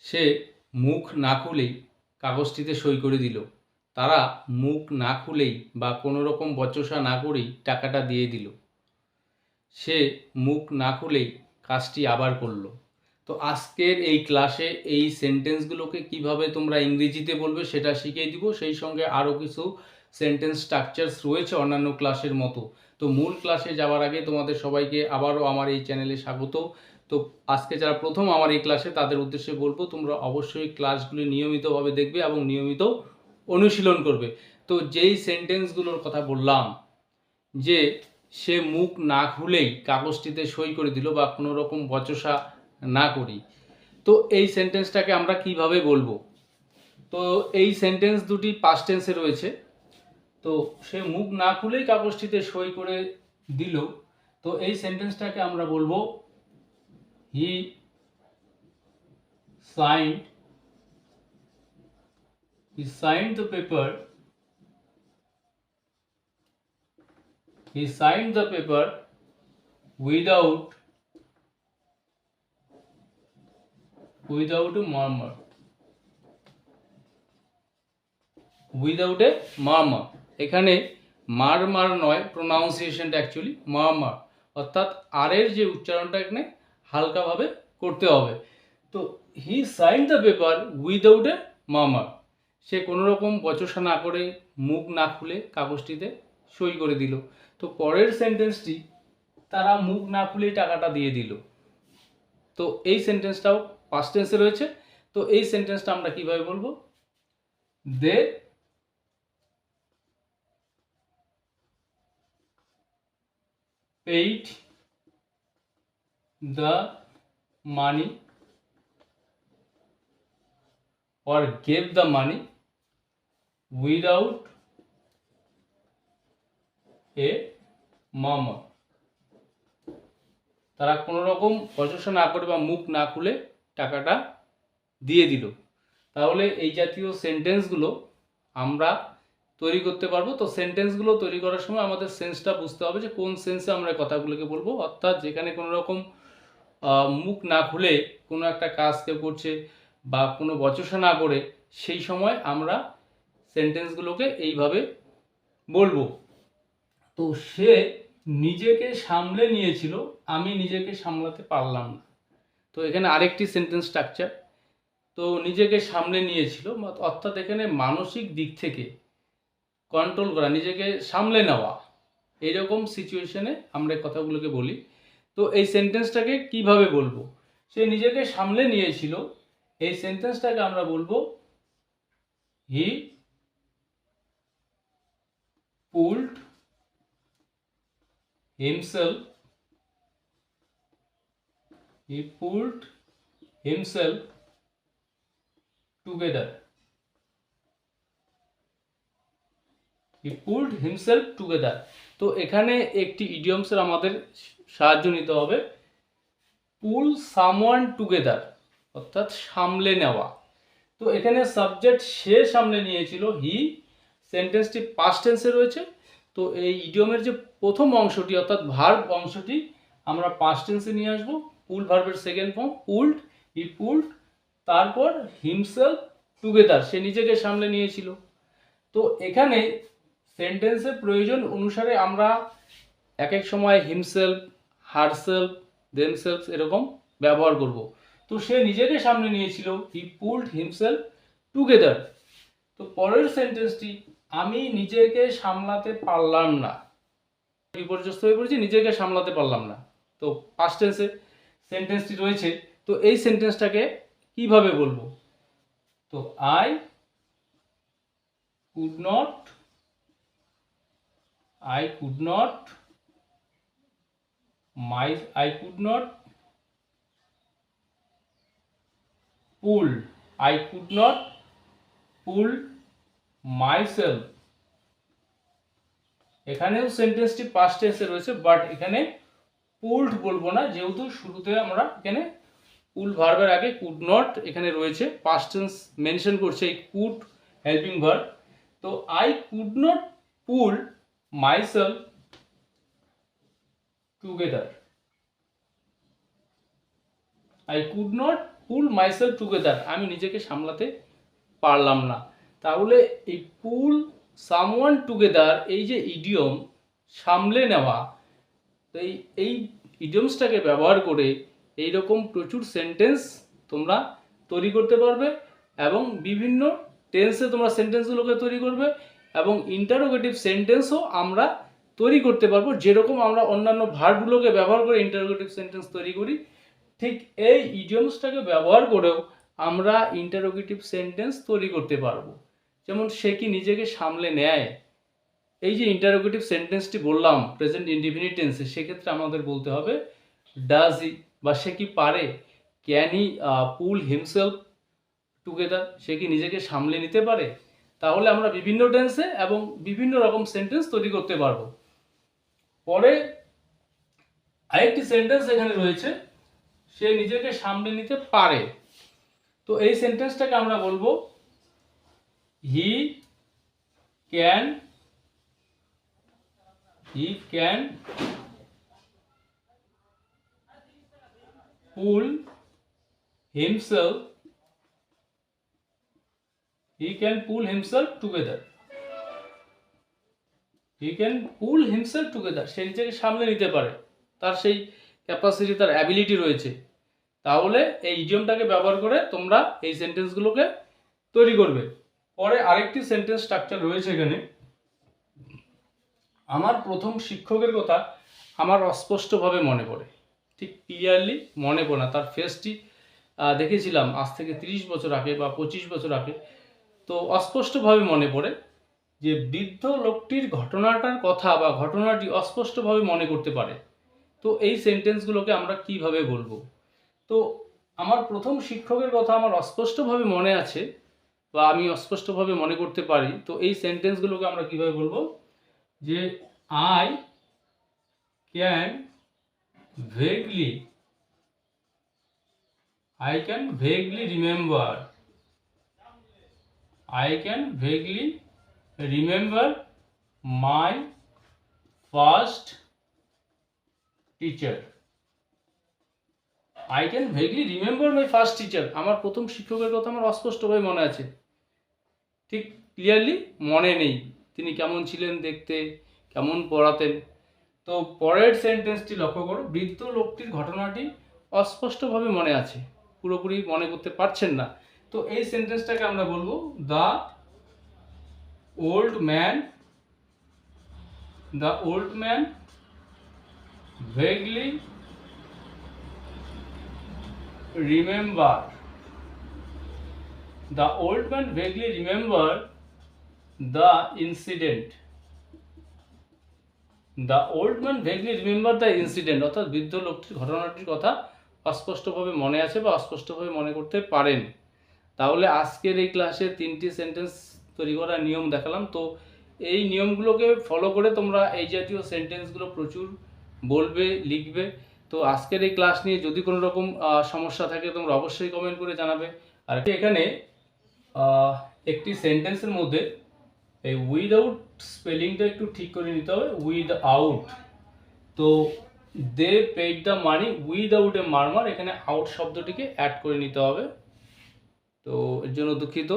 সে মুখ না খুলেই কাগজটিতে সই করে দিল। তারা মুখ না খুলেই বা কোনো রকম বচসা না করেই টাকাটা দিয়ে দিল। সে মুখ না খুলেই কাজটি আবার করলো। তো আজকের এই ক্লাসে এই সেন্টেন্সগুলোকে কিভাবে তোমরা ইংরেজিতে বলবে সেটা শিখিয়ে দিব। সেই সঙ্গে আরও কিছু সেন্টেন্স স্ট্রাকচারস রয়েছে অন্যান্য ক্লাসের মতো। তো মূল ক্লাসে যাওয়ার আগে তোমাদের সবাইকে আবারও আমার এই চ্যানেলে স্বাগত। তো আজকে যারা প্রথম আমার এই ক্লাসে তাদের উদ্দেশ্যে বলবো তোমরা অবশ্যই ক্লাসগুলি নিয়মিতভাবে দেখবে এবং নিয়মিত অনুশীলন করবে। তো যেই সেন্টেন্সগুলোর কথা বললাম যে সে মুখ না খুলেই কাগজটিতে সই করে দিল বা কোনো রকম বচসা না করি, তো এই সেন্টেন্সটাকে আমরা কিভাবে বলবো? তো এই সেন্টেন্স দুটি পাস্ট টেন্সে রয়েছে। তো সে মুখ না খুলেই কাগজটিতে সই করে দিল, তো এই সেন্টেন্সটাকে আমরা বলবো হি signed the paper. He signed the paper without a murmur. Without a murmur, এখানে মারমার নয়, প্রোনাউন্সিয়েশনটা অ্যাকচুয়ালি মারমার, অর্থাৎ আর এর যে উচ্চারণটা এখানে হালকাভাবে করতে হবে। তো he sign the paper without a murmur, সে কোনো রকম বচসা না করে মুখ না খুলে কাগজটিতে সই করে দিল। তো পরের সেন্টেন্সটি তারা মুখ না খুলেই টাকাটা দিয়ে দিল। তো এই সেন্টেন্সটাও পাস্ট টেন্সে রয়েছে। তো এই সেন্টেন্সটা আমরা কিভাবে বলবো? দে paid the money or gave the money without a murmur, তারা কোনো রকম বচসা না করে বা মুখ না খুলে টাকাটা দিয়ে দিল। তাহলে এই জাতীয় সেন্টেন্সগুলো আমরা তৈরি করতে পারবো। তো সেন্টেন্সগুলো তৈরি করার সময় আমাদের সেন্সটা বুঝতে হবে যে কোন সেন্সে আমরা কথাগুলোকে বলবো, অর্থাৎ যেখানে কোনো রকম মুখ না খুলে কোনো একটা কাজ কেউ করছে বা কোনো বচসা না করে, সেই সময় আমরা সেন্টেন্সগুলোকে এইভাবে বলবো। তো সে নিজেকে সামলে নিয়েছিল, আমি নিজেকে সামলাতে পারলাম না। তো এখানে আরেকটি সেন্টেন্স স্ট্রাকচার। তো নিজেকে সামলে নিয়েছিল অর্থাৎ এখানে মানসিক দিক থেকে কন্ট্রোল করা, নিজেকে সামলে নেওয়া, এইরকম সিচুয়েশনে আমরা কথাগুলোকে বলি। তো এই সেন্টেন্সটাকে কিভাবে বলবো? সে নিজেকে সামলে নিয়েছিল, এই সেন্টেন্সটাকে আমরা বলবো হি পুলড হিমসেলফ টুগেদার। তো এখানে একটি ইডিয়মসের আমাদের সাহায্য নিতে হবে। পুল সামওয়ান টুগেদার অর্থাৎ সামলে নেওয়া। তো এখানে সাবজেক্ট সে সামলে নিয়েছিল, হি, সেন্টেন্সটি পাস্ট টেন্সে রয়েছে। তো এই ইডিয়মের যে প্রথম অংশটি অর্থাৎ ভার্ব অংশটি আমরা পাস্ট টেন্সে নিয়ে আসবো। পুল ভার্বের সেকেন্ড ফর্ম পুলড, হি পুলড, তারপর হিমসেলফ টুগেদার, সে নিজেকে সামলে নিয়েছিল। তো এখানে সেন্টেন্সের প্রয়োজন অনুসারে আমরা এক এক সময় হিমসেলফ, হারসেলফ, দেমসেলফ এরকম ব্যবহার করব। তো সে নিজেকে সামনে নিয়েছিল, হি পুলড হিমসেলফ টুগেদার। তো পরের সেন্টেন্সটি আমি নিজেকে সামলাতে পারলাম না, বিপর্যস্ত হয়ে পড়েছি, নিজেকে সামলাতে পারলাম না। তো পাস্ট টেন্সে সেন্টেন্সটি রয়েছে। তো এই সেন্টেন্সটাকে কিভাবে বলবো? তো I could not pool myself. এখানেও সেন্টেন্সটি পাস্ট টেন্সে রয়েছে, বাট এখানে পুলড বলবো না, যেহেতু শুরুতে আমরা এখানে পুল ভার্বের আগে কুড নট এখানে রয়েছে, পাস্ট টেন্স মেনশন করছে এই কুড হেল্পিং ভার্ব। তো I could not pool myself together. I could not pool myself together, আমি নিজেকে সামলাতে পারলাম না। তাহলে এই পুল সামওয়ান টুগেদার, এই যে ইডিয়ম সামলে নেওয়া, তো এই ইডিয়মসটাকে ব্যবহার করে এইরকম প্রচুর সেন্টেন্স তোমরা তৈরি করতে পারবে এবং বিভিন্ন টেন্সে তোমরা সেন্টেন্সগুলোকে তৈরি করবে এবং ইন্টারোগেটিভ সেন্টেন্সও আমরা তৈরি করতে পারবো। যেরকম আমরা অন্যান্য ভার্বগুলোকে ব্যবহার করে ইন্টারোগেটিভ সেন্টেন্স তৈরি করি, ঠিক এই ইডিয়মসটাকে ব্যবহার করেও আমরা ইন্টারোগেটিভ সেন্টেন্স তৈরি করতে পারবো। যেমন সে কি নিজেকে সামলে নেয়, এই যে ইন্টারোগেটিভ সেন্টেন্সটি বললাম প্রেজেন্ট ইনডিফিনিট টেন্সে, সেক্ষেত্রে আমাদের বলতে হবে ডাজ হি, বা সে কি পারে, can he pull himself together, সে কি নিজেকে সামলে নিতে পারে। তাহলে আমরা বিভিন্ন টেন্সে এবং বিভিন্ন রকম সেন্টেন্স তৈরি করতে পারবো। পরে আরেকটি সেন্টেন্স এখানে রয়েছে, সে নিজেকে সামলে নিতে পারে। তো এই সেন্টেন্সটাকে আমরা বলবো he can pull himself together. সে নিজেকে সামলে নিতে পারে, তার সেই ক্যাপাসিটি, তার অ্যাবিলিটি রয়েছে। তাহলে এই ইডিয়মটাকে ব্যবহার করে তোমরা এই সেন্টেন্সগুলোকে তৈরি করবে। পরে আরেকটি সেন্টেন্স স্ট্রাকচার রয়েছে এখানে, আমার প্রথম শিক্ষকের কথা আমার অস্পষ্টভাবে মনে পড়ে। ঠিক ক্লিয়ারলি মনে পড়ে না, তার ফেসটি দেখেছিলাম আজ থেকে 30 বছর আগে বা 25 বছর আগে, তো অস্পষ্টভাবে মনে পড়ে। যে বৃদ্ধ লোকটির ঘটনাটার কথা বা ঘটনাটি অস্পষ্টভাবে মনে করতে পারে। তো এই সেন্টেন্সগুলোকে আমরা কিভাবে বলবো? তো আমার প্রথম শিক্ষকের কথা আমার অস্পষ্টভাবে মনে আছে বা আমি অস্পষ্টভাবে মনে করতে পারি, তো এই সেন্টেন্সগুলোকে আমরা কিভাবে বলবো? যে I can vaguely remember my first teacher. আমার প্রথম শিক্ষকের কথা আমার অস্পষ্টভাবে মনে আছে, ঠিক ক্লিয়ারলি মনে নেই তিনি কেমন ছিলেন দেখতে, কেমন পড়াতেন। তো পরের সেন্টেন্সটি লক্ষ্য করো, বৃদ্ধ লোকটির ঘটনাটি অস্পষ্টভাবে মনে আছে, পুরোপুরি মনে করতে পারছেন না। তো এই সেন্টেন্সটাকে আমরা বলবো the old man vaguely remember the incident. অর্থাৎ বৃদ্ধ লোকটির ঘটনাটির কথা অস্পষ্টভাবে মনে আছে বা অস্পষ্টভাবে মনে করতে পারেন। তাহলে আজকের এই ক্লাসে 3টি সেন্টেন্স তৈরি করার নিয়ম দেখালাম। তো এই নিয়মগুলোকে ফলো করে তোমরা এই জাতীয় সেন্টেন্সগুলো প্রচুর বলবে, লিখবে। তো আজকের এই ক্লাস নিয়ে যদি কোনো রকম সমস্যা থাকে তোমরা অবশ্যই কমেন্ট করে জানাবে। আর এখানে একটি সেন্টেন্সের মধ্যে এই উইদাউট স্পেলিংটা একটু ঠিক করে নিতে হবে, উইদাউট। তো they paid the money without a murmur, এখানে আউট শব্দটিকে অ্যাড করে নিতে হবে। তো এর জন্য দুঃখিত।